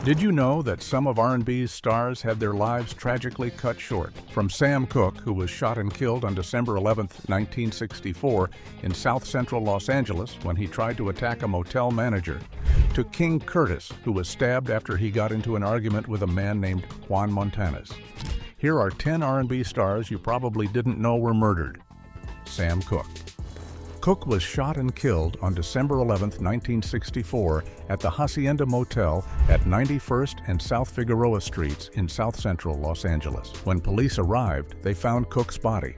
Did you know that some of R&B's stars had their lives tragically cut short? From Sam Cooke, who was shot and killed on December 11, 1964 in South Central Los Angeles when he tried to attack a motel manager, to King Curtis, who was stabbed after he got into an argument with a man named Juan Montanez. Here are 10 R&B stars you probably didn't know were murdered. Sam Cooke. Cooke was shot and killed on December 11, 1964 at the Hacienda Motel at 91st and South Figueroa Streets in South Central Los Angeles. When police arrived, they found Cooke's body.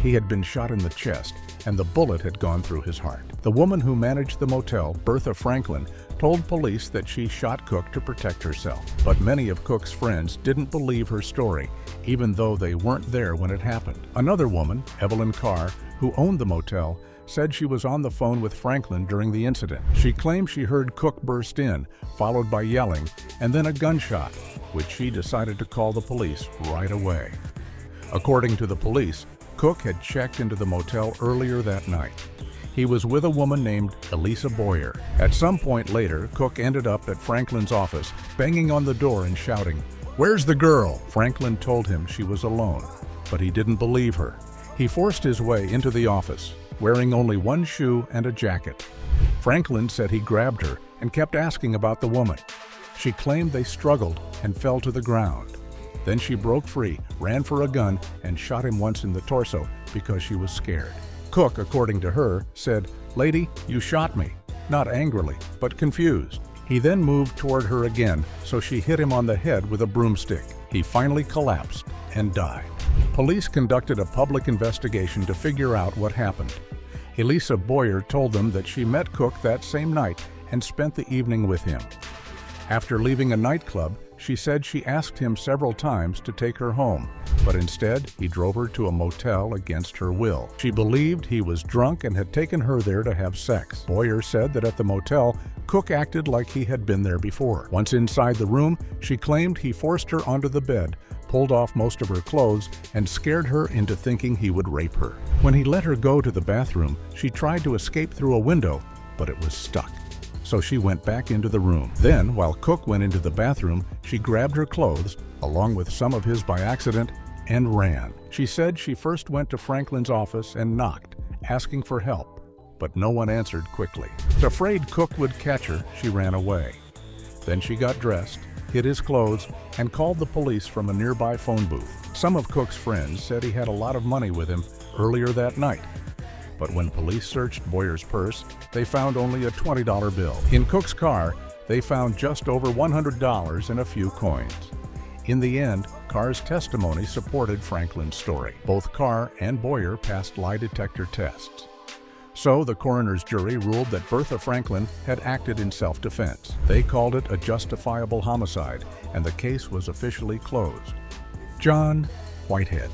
He had been shot in the chest, and the bullet had gone through his heart. The woman who managed the motel, Bertha Franklin, told police that she shot Cooke to protect herself. But many of Cooke's friends didn't believe her story, even though they weren't there when it happened. Another woman, Evelyn Carr, who owned the motel, said she was on the phone with Franklin during the incident. She claimed she heard Cooke burst in, followed by yelling, and then a gunshot, which she decided to call the police right away. According to the police, Cooke had checked into the motel earlier that night. He was with a woman named Elisa Boyer. At some point later, Cooke ended up at Franklin's office, banging on the door and shouting, "Where's the girl?" Franklin told him she was alone, but he didn't believe her. He forced his way into the office, wearing only one shoe and a jacket. Franklin said he grabbed her and kept asking about the woman. She claimed they struggled and fell to the ground. Then she broke free, ran for a gun, and shot him once in the torso because she was scared. Cooke, according to her, said, "Lady, you shot me," not angrily, but confused. He then moved toward her again, so she hit him on the head with a broomstick. He finally collapsed and died. Police conducted a public investigation to figure out what happened. Elisa Boyer told them that she met Cooke that same night and spent the evening with him. After leaving a nightclub, she said she asked him several times to take her home, but instead he drove her to a motel against her will. She believed he was drunk and had taken her there to have sex. Boyer said that at the motel, Cooke acted like he had been there before. Once inside the room, she claimed he forced her onto the bed, pulled off most of her clothes, and scared her into thinking he would rape her. When he let her go to the bathroom, she tried to escape through a window, but it was stuck. So she went back into the room. Then, while Cooke went into the bathroom, she grabbed her clothes, along with some of his by accident, and ran. She said she first went to Franklin's office and knocked, asking for help, but no one answered quickly. Afraid Cooke would catch her, she ran away. Then she got dressed, hid his clothes, and called the police from a nearby phone booth. Some of Cooke's friends said he had a lot of money with him earlier that night. But when police searched Boyer's purse, they found only a $20 bill. In Cooke's car, they found just over $100 and a few coins. In the end, Carr's testimony supported Franklin's story. Both Carr and Boyer passed lie detector tests. So the coroner's jury ruled that Bertha Franklin had acted in self-defense. They called it a justifiable homicide, and the case was officially closed. John Whitehead.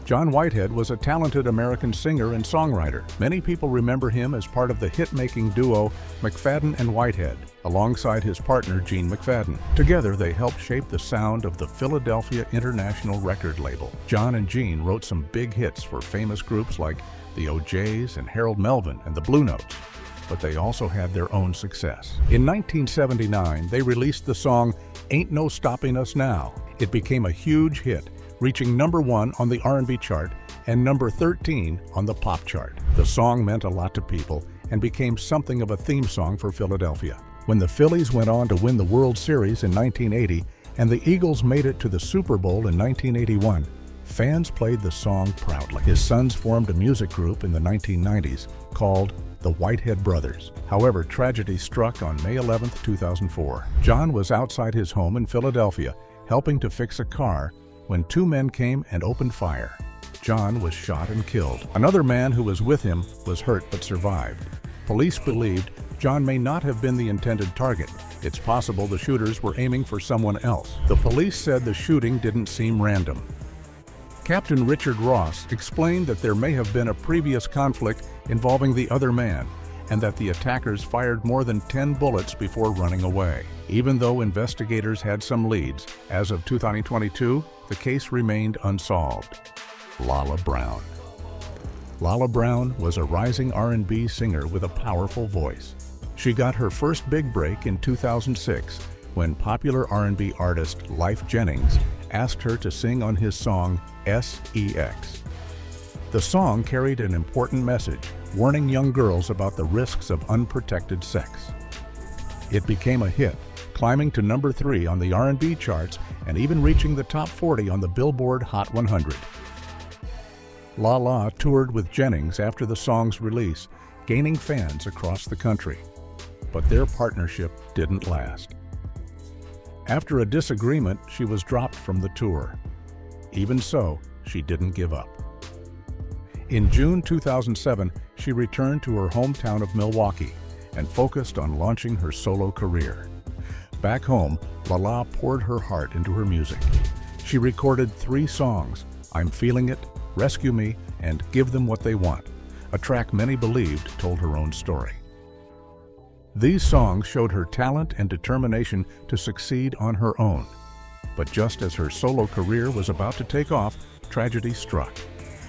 John Whitehead was a talented American singer and songwriter. Many people remember him as part of the hit-making duo McFadden and Whitehead, alongside his partner Gene McFadden. Together, they helped shape the sound of the Philadelphia International Record label. John and Gene wrote some big hits for famous groups like the O'Jays and Harold Melvin and the Blue Notes, but they also had their own success. In 1979, they released the song "Ain't No Stopping Us Now." It became a huge hit, reaching #1 on the R&B chart and number 13 on the pop chart. The song meant a lot to people and became something of a theme song for Philadelphia. When the Phillies went on to win the World Series in 1980 and the Eagles made it to the Super Bowl in 1981, fans played the song proudly. His sons formed a music group in the 1990s called the Whitehead Brothers. However, tragedy struck on May 11, 2004. John was outside his home in Philadelphia, helping to fix a car, when two men came and opened fire. John was shot and killed. Another man who was with him was hurt but survived. Police believed John may not have been the intended target. It's possible the shooters were aiming for someone else. The police said the shooting didn't seem random. Captain Richard Ross explained that there may have been a previous conflict involving the other man, and that the attackers fired more than 10 bullets before running away. Even though investigators had some leads, as of 2022, the case remained unsolved. Lala Brown. Lala Brown was a rising R&B singer with a powerful voice. She got her first big break in 2006 when popular R&B artist Lyfe Jennings asked her to sing on his song SEX. The song carried an important message, warning young girls about the risks of unprotected sex. It became a hit, climbing to number 3 on the R&B charts and even reaching the top 40 on the Billboard Hot 100. La La toured with Jennings after the song's release, gaining fans across the country. But their partnership didn't last. After a disagreement, she was dropped from the tour. Even so, she didn't give up. In June 2007, she returned to her hometown of Milwaukee and focused on launching her solo career. Back home, La La poured her heart into her music. She recorded 3 songs, I'm Feeling It, Rescue Me, and Give Them What They Want, a track many believed told her own story. These songs showed her talent and determination to succeed on her own. But just as her solo career was about to take off, tragedy struck.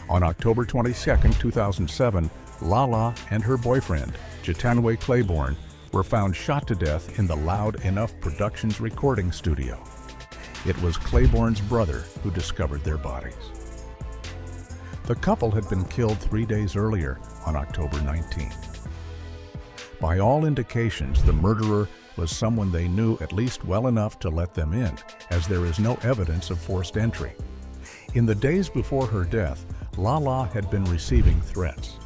On October 22, 2007, La La and her boyfriend, Jitanwe Claiborne, were found shot to death in the Loud Enough Productions recording studio. It was Claiborne's brother who discovered their bodies. The couple had been killed 3 days earlier, on October 19th. By all indications, the murderer was someone they knew at least well enough to let them in, as there is no evidence of forced entry. In the days before her death, La La had been receiving threats.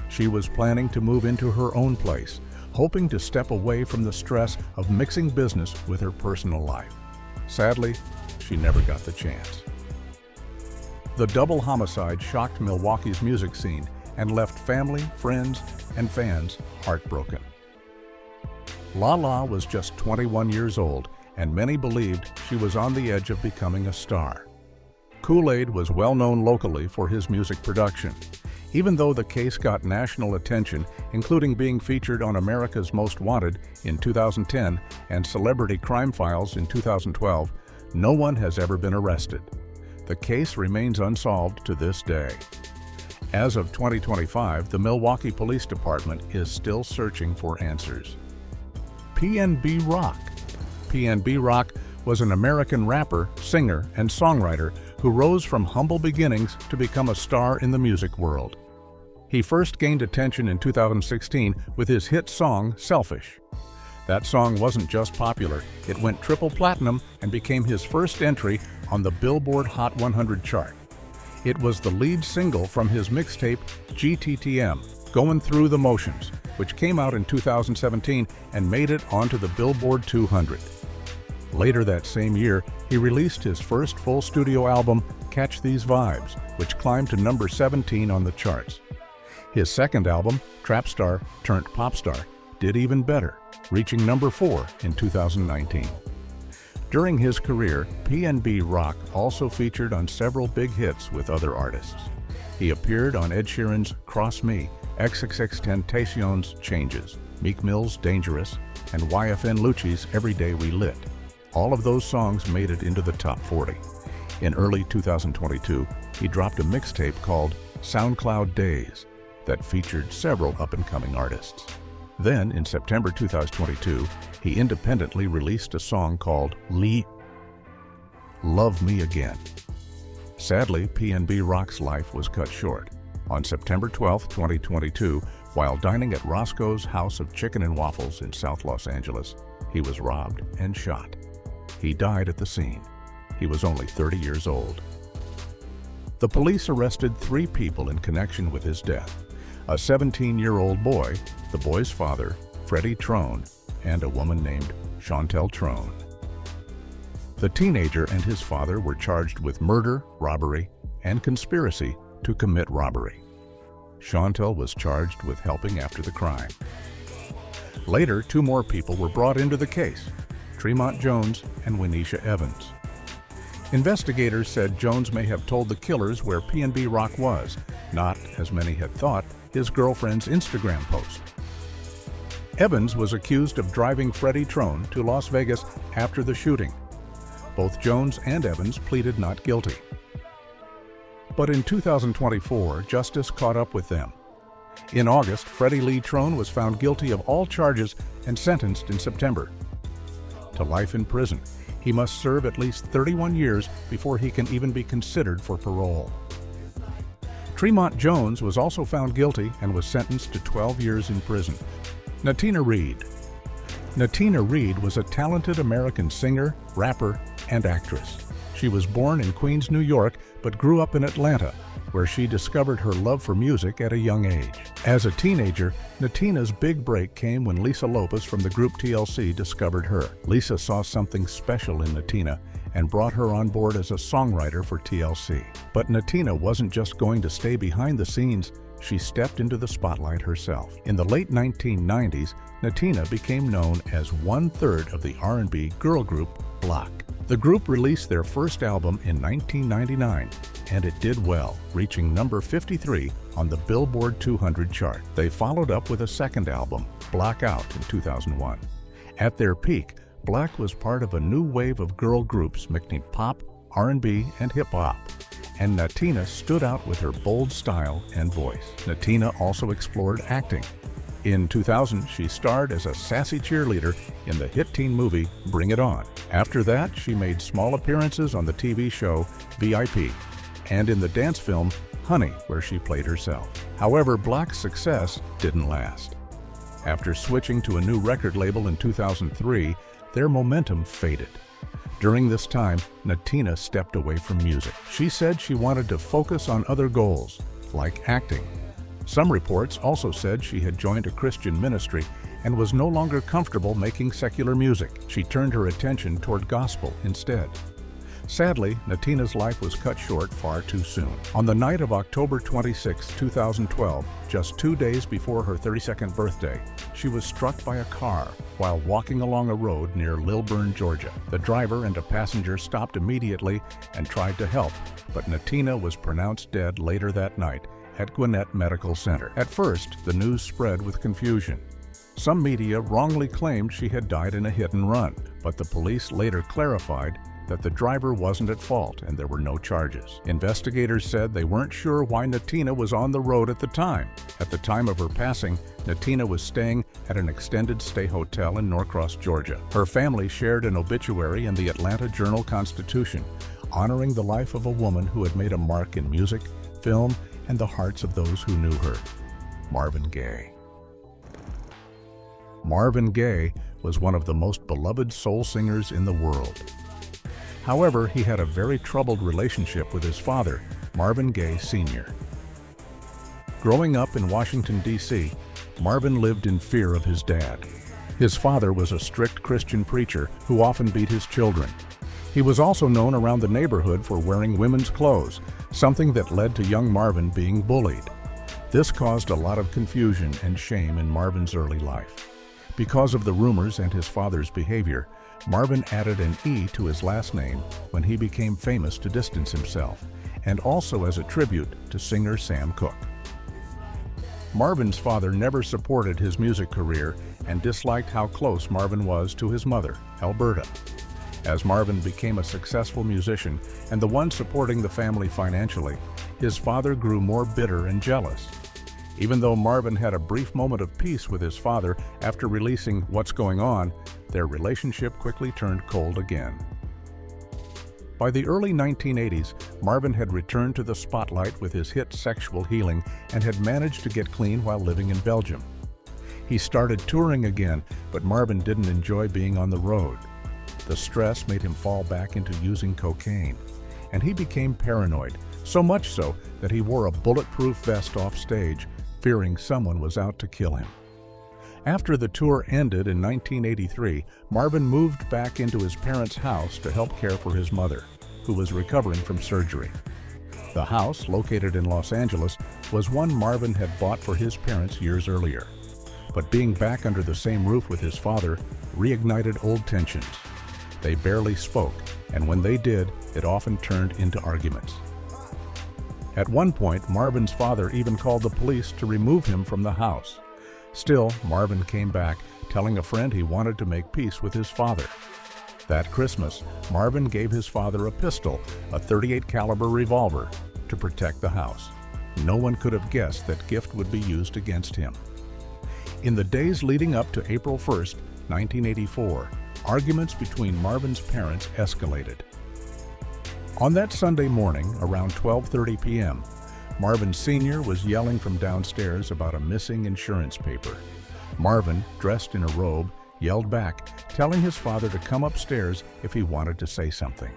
She was planning to move into her own place, hoping to step away from the stress of mixing business with her personal life. Sadly, she never got the chance. The double homicide shocked Milwaukee's music scene and left family, friends, and fans heartbroken. La La was just 21 years old, and many believed she was on the edge of becoming a star. Kool-Aid was well known locally for his music production. Even though the case got national attention, including being featured on America's Most Wanted in 2010 and Celebrity Crime Files in 2012, no one has ever been arrested. The case remains unsolved to this day. As of 2025, the Milwaukee Police Department is still searching for answers. PNB Rock. PNB Rock was an American rapper, singer, and songwriter who rose from humble beginnings to become a star in the music world. He first gained attention in 2016 with his hit song, Selfish. That song wasn't just popular, it went triple platinum and became his first entry on the Billboard Hot 100 chart. It was the lead single from his mixtape, GTTM, Going Through the Motions, which came out in 2017 and made it onto the Billboard 200. Later that same year, he released his first full studio album, Catch These Vibes, which climbed to number 17 on the charts. His second album, Trap Star Turned Pop Star, did even better, reaching number 4 in 2019. During his career, PNB Rock also featured on several big hits with other artists. He appeared on Ed Sheeran's Cross Me, XXXTentacion's Changes, Meek Mill's Dangerous, and YFN Lucci's Every Day We Lit. All of those songs made it into the top 40. In early 2022, he dropped a mixtape called SoundCloud Days that featured several up-and-coming artists. Then, in September 2022, he independently released a song called Love Me Again. Sadly, PNB Rock's life was cut short. On September 12, 2022, while dining at Roscoe's House of Chicken and Waffles in South Los Angeles, he was robbed and shot. He died at the scene. He was only 30 years old. The police arrested 3 people in connection with his death: a 17-year-old boy, the boy's father, Freddie Trone, and a woman named Chantel Trone. The teenager and his father were charged with murder, robbery, and conspiracy to commit robbery. Chantel was charged with helping after the crime. Later, 2 more people were brought into the case: Tremont Jones and Winesha Evans. Investigators said Jones may have told the killers where PNB Rock was, not, as many had thought, his girlfriend's Instagram post. Evans was accused of driving Freddie Trone to Las Vegas after the shooting. Both Jones and Evans pleaded not guilty. But in 2024, justice caught up with them. In August, Freddie Lee Trone was found guilty of all charges and sentenced in September. to life in prison. He must serve at least 31 years before he can even be considered for parole. Tremont Jones was also found guilty and was sentenced to 12 years in prison. Natina Reed. Natina Reed was a talented American singer, rapper, and actress. She was born in Queens, New York, but grew up in Atlanta, where she discovered her love for music at a young age. As a teenager, Natina's big break came when Lisa Lopez from the group TLC discovered her. Lisa saw something special in Natina and brought her on board as a songwriter for TLC. But Natina wasn't just going to stay behind the scenes, she stepped into the spotlight herself. In the late 1990s, Natina became known as one-third of the R&B girl group Block. The group released their first album in 1999, and it did well, reaching number 53 on the Billboard 200 chart. They followed up with a second album, Black Out, in 2001. At their peak, Black was part of a new wave of girl groups mixing pop, R&B, and hip-hop, and Natina stood out with her bold style and voice. Natina also explored acting. In 2000, she starred as a sassy cheerleader in the hit teen movie Bring It On. After that, she made small appearances on the TV show VIP and in the dance film Honey, where she played herself. However, Black's success didn't last. After switching to a new record label in 2003, their momentum faded. During this time, Natina stepped away from music. She said she wanted to focus on other goals, like acting. Some reports also said she had joined a Christian ministry and was no longer comfortable making secular music. She turned her attention toward gospel instead. Sadly, Natina's life was cut short far too soon. On the night of October 26, 2012, just 2 days before her 32nd birthday, she was struck by a car while walking along a road near Lilburn, Georgia. The driver and a passenger stopped immediately and tried to help, but Natina was pronounced dead later that night at Gwinnett Medical Center. At first, the news spread with confusion. Some media wrongly claimed she had died in a hit and run, but the police later clarified that the driver wasn't at fault and there were no charges. Investigators said they weren't sure why Natina was on the road at the time. At the time of her passing, Natina was staying at an extended stay hotel in Norcross, Georgia. Her family shared an obituary in the Atlanta Journal-Constitution, honoring the life of a woman who had made a mark in music, film, and the hearts of those who knew her. Marvin Gaye. Marvin Gaye was one of the most beloved soul singers in the world. However, he had a very troubled relationship with his father, Marvin Gaye Sr. Growing up in Washington, D.C., Marvin lived in fear of his dad. His father was a strict Christian preacher who often beat his children. He was also known around the neighborhood for wearing women's clothes, something that led to young Marvin being bullied. This caused a lot of confusion and shame in Marvin's early life. Because of the rumors and his father's behavior, Marvin added an E to his last name when he became famous to distance himself, and also as a tribute to singer Sam Cooke. Marvin's father never supported his music career and disliked how close Marvin was to his mother, Alberta. As Marvin became a successful musician and the one supporting the family financially, his father grew more bitter and jealous. Even though Marvin had a brief moment of peace with his father after releasing What's Going On, their relationship quickly turned cold again. By the early 1980s, Marvin had returned to the spotlight with his hit Sexual Healing and had managed to get clean while living in Belgium. He started touring again, but Marvin didn't enjoy being on the road. The stress made him fall back into using cocaine, and he became paranoid, so much so that he wore a bulletproof vest off stage, fearing someone was out to kill him. After the tour ended in 1983, Marvin moved back into his parents' house to help care for his mother, who was recovering from surgery. The house, located in Los Angeles, was one Marvin had bought for his parents years earlier. But being back under the same roof with his father reignited old tensions. They barely spoke, and when they did, it often turned into arguments. At one point, Marvin's father even called the police to remove him from the house. Still, Marvin came back, telling a friend he wanted to make peace with his father. That Christmas, Marvin gave his father a pistol, a .38 caliber revolver, to protect the house. No one could have guessed that gift would be used against him. In the days leading up to April 1st, 1984, arguments between Marvin's parents escalated. On that Sunday morning, around 12:30 p.m., Marvin Sr. was yelling from downstairs about a missing insurance paper. Marvin, dressed in a robe, yelled back, telling his father to come upstairs if he wanted to say something.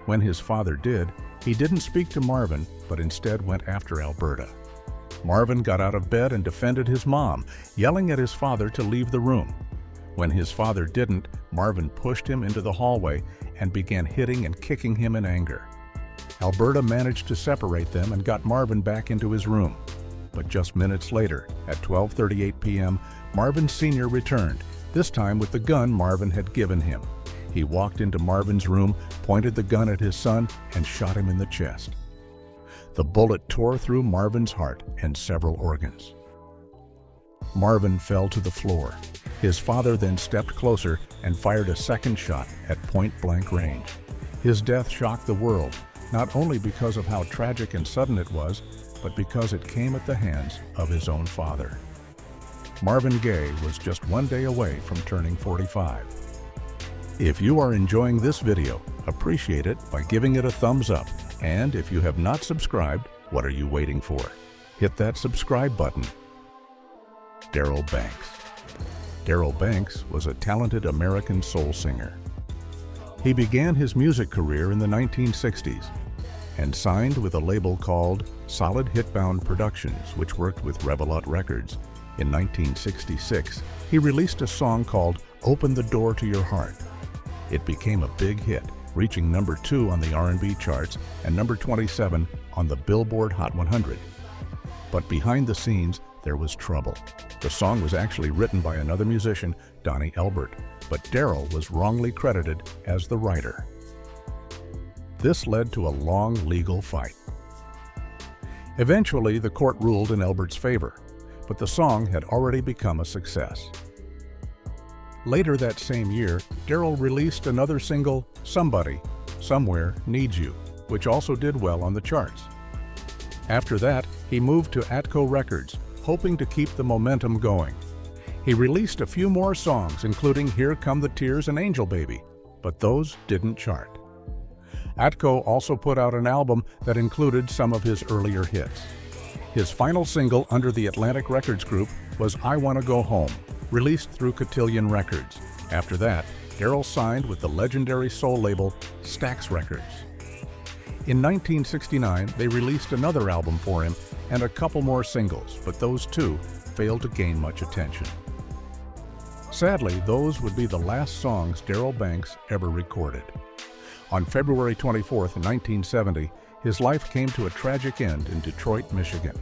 When his father did, he didn't speak to Marvin, but instead went after Alberta. Marvin got out of bed and defended his mom, yelling at his father to leave the room. When his father didn't, Marvin pushed him into the hallway and began hitting and kicking him in anger. Alberta managed to separate them and got Marvin back into his room. But just minutes later, at 12:38 p.m., Marvin Sr. returned, this time with the gun Marvin had given him. He walked into Marvin's room, pointed the gun at his son, and shot him in the chest. The bullet tore through Marvin's heart and several organs. Marvin fell to the floor. His father then stepped closer and fired a second shot at point-blank range. His death shocked the world, not only because of how tragic and sudden it was, but because it came at the hands of his own father. Marvin Gaye was just one day away from turning 45. If you are enjoying this video, appreciate it by giving it a thumbs up. And if you have not subscribed, what are you waiting for? Hit that subscribe button. Darryl Banks. Darryl Banks was a talented American soul singer. He began his music career in the 1960s and signed with a label called Solid Hitbound Productions, which worked with Revelot Records. In 1966, he released a song called Open the Door to Your Heart. It became a big hit, reaching number 2 on the R&B charts and number 27 on the Billboard Hot 100. But behind the scenes, there was trouble. The song was actually written by another musician, Donnie Elbert, but Darryl was wrongly credited as the writer. This led to a long legal fight. Eventually, the court ruled in Elbert's favor, but the song had already become a success. Later that same year, Darryl released another single, Somebody, Somewhere Needs You, which also did well on the charts. After that, he moved to Atco Records, hoping to keep the momentum going. He released a few more songs, including Here Come the Tears and Angel Baby, but those didn't chart. Atco also put out an album that included some of his earlier hits. His final single under the Atlantic Records Group was I Wanna Go Home, released through Cotillion Records. After that, Darryl signed with the legendary soul label Stax Records. In 1969, they released another album for him and a couple more singles, but those too failed to gain much attention. Sadly, those would be the last songs Darryl Banks ever recorded. On February 24, 1970, his life came to a tragic end in Detroit, Michigan.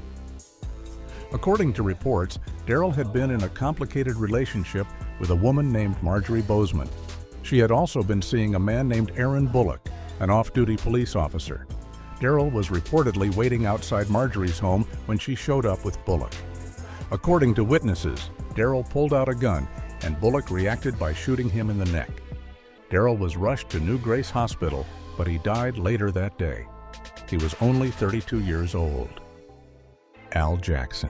According to reports, Darryl had been in a complicated relationship with a woman named Marjorie Bozeman. She had also been seeing a man named Aaron Bullock, an off-duty police officer. Darryl was reportedly waiting outside Marjorie's home when she showed up with Bullock. According to witnesses, Darryl pulled out a gun and Bullock reacted by shooting him in the neck. Darryl was rushed to New Grace Hospital, but he died later that day. He was only 32 years old. Al Jackson.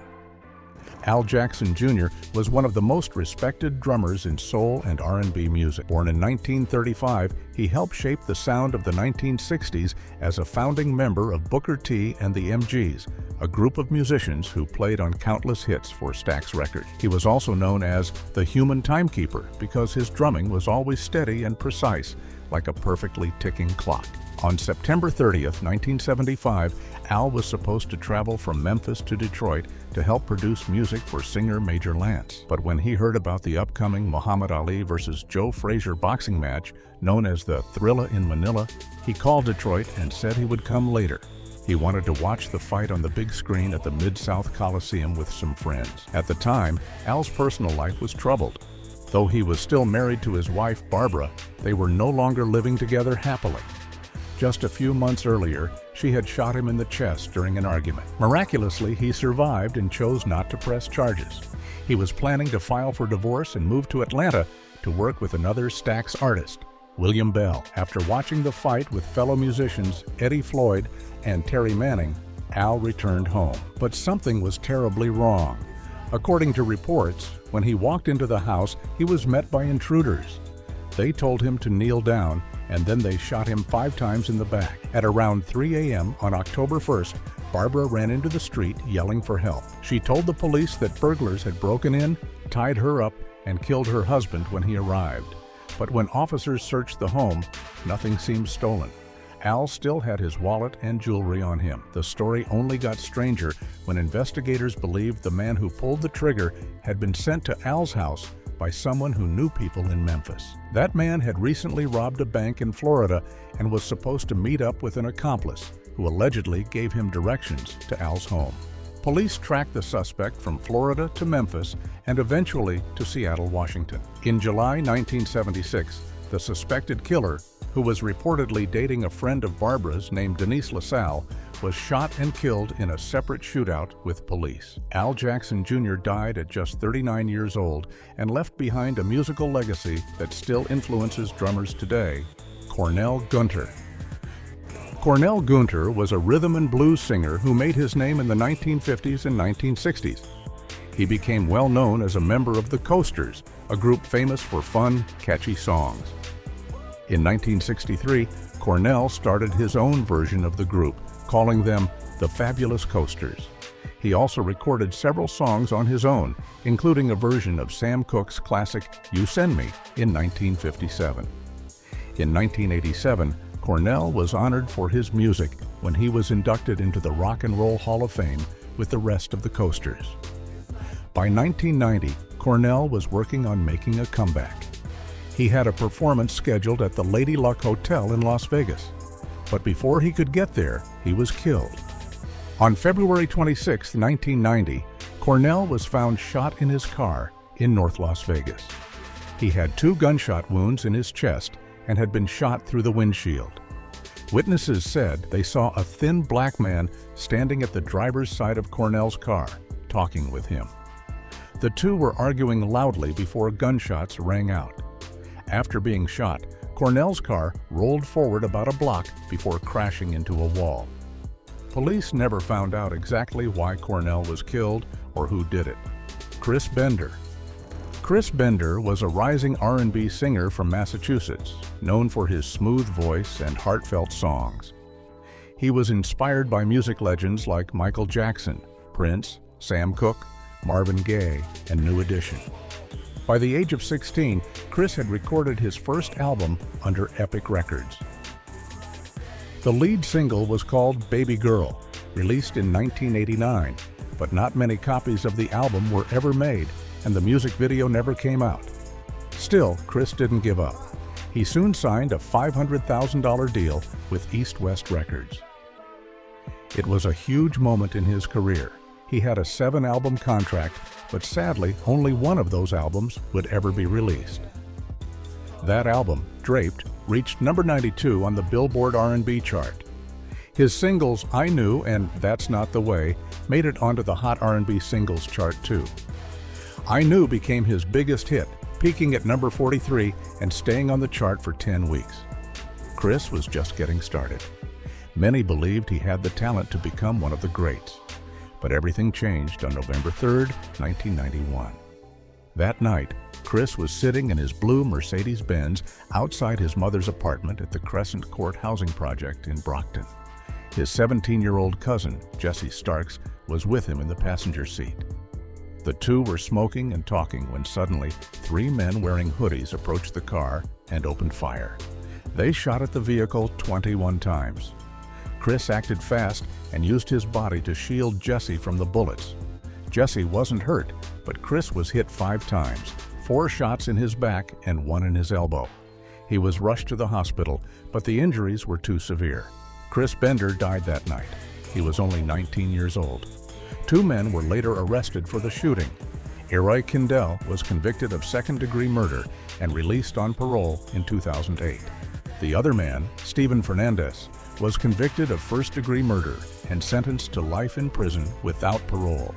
Al Jackson Jr. was one of the most respected drummers in soul and R&B music. Born in 1935, he helped shape the sound of the 1960s as a founding member of Booker T and the MGs, a group of musicians who played on countless hits for Stax Records. He was also known as the human timekeeper because his drumming was always steady and precise, like a perfectly ticking clock. On September 30th, 1975, Al was supposed to travel from Memphis to Detroit to help produce music for singer Major Lance. But when he heard about the upcoming Muhammad Ali versus Joe Frazier boxing match, known as the Thrilla in Manila, he called Detroit and said he would come later. He wanted to watch the fight on the big screen at the Mid-South Coliseum with some friends. At the time, Al's personal life was troubled. Though he was still married to his wife, Barbara, they were no longer living together happily. Just a few months earlier, she had shot him in the chest during an argument. Miraculously, he survived and chose not to press charges. He was planning to file for divorce and move to Atlanta to work with another Stax artist, William Bell. After watching the fight with fellow musicians Eddie Floyd and Terry Manning, Al returned home. But something was terribly wrong. According to reports, when he walked into the house, he was met by intruders. They told him to kneel down, and then they shot him 5 times in the back. At around 3 a.m. on October 1st, Barbara ran into the street yelling for help. She told the police that burglars had broken in, tied her up, and killed her husband when he arrived. But when officers searched the home, nothing seemed stolen. Al still had his wallet and jewelry on him. The story only got stranger when investigators believed the man who pulled the trigger had been sent to Al's house by someone who knew people in Memphis. That man had recently robbed a bank in Florida and was supposed to meet up with an accomplice who allegedly gave him directions to Al's home. Police tracked the suspect from Florida to Memphis and eventually to Seattle, Washington. In July 1976, the suspected killer, who was reportedly dating a friend of Barbara's named Denise LaSalle, was shot and killed in a separate shootout with police. Al Jackson Jr. died at just 39 years old and left behind a musical legacy that still influences drummers today, Cornell Gunter. Cornell Gunter was a rhythm and blues singer who made his name in the 1950s and 1960s. He became well known as a member of the Coasters, a group famous for fun, catchy songs. In 1963, Cornell started his own version of the group, calling them the Fabulous Coasters. He also recorded several songs on his own, including a version of Sam Cooke's classic You Send Me in 1957. In 1987, Cornell was honored for his music when he was inducted into the Rock and Roll Hall of Fame with the rest of the Coasters. By 1990, Cornell was working on making a comeback. He had a performance scheduled at the Lady Luck Hotel in Las Vegas, but before he could get there, he was killed. On February 26, 1990, Cornell was found shot in his car in North Las Vegas. He had 2 gunshot wounds in his chest and had been shot through the windshield. Witnesses said they saw a thin black man standing at the driver's side of Cornell's car, talking with him. The two were arguing loudly before gunshots rang out. After being shot, Cornell's car rolled forward about a block before crashing into a wall. Police never found out exactly why Cornell was killed or who did it. Chris Bender. Chris Bender was a rising R&B singer from Massachusetts, known for his smooth voice and heartfelt songs. He was inspired by music legends like Michael Jackson, Prince, Sam Cooke, Marvin Gaye, and New Edition. By the age of 16, Chris had recorded his first album under Epic Records. The lead single was called Baby Girl, released in 1989, but not many copies of the album were ever made, and the music video never came out. Still, Chris didn't give up. He soon signed a $500,000 deal with East West Records. It was a huge moment in his career. He had a 7-album contract, but sadly, only one of those albums would ever be released. That album, Draped, reached number 92 on the Billboard R&B chart. His singles, I Knew and That's Not the Way, made it onto the Hot R&B Singles chart too. I Knew became his biggest hit, peaking at number 43 and staying on the chart for 10 weeks. Chris was just getting started. Many believed he had the talent to become one of the greats. But everything changed on November 3rd, 1991. That night, Chris was sitting in his blue Mercedes-Benz outside his mother's apartment at the Crescent Court Housing Project in Brockton. His 17-year-old cousin, Jesse Starks, was with him in the passenger seat. The two were smoking and talking when suddenly 3 men wearing hoodies approached the car and opened fire. They shot at the vehicle 21 times. Chris acted fast and used his body to shield Jesse from the bullets. Jesse wasn't hurt, but Chris was hit 5 times, 4 shots in his back and 1 in his elbow. He was rushed to the hospital, but the injuries were too severe. Chris Bender died that night. He was only 19 years old. 2 men were later arrested for the shooting. Eroy Kindell was convicted of second-degree murder and released on parole in 2008. The other man, Stephen Fernandez, was convicted of first-degree murder and sentenced to life in prison without parole.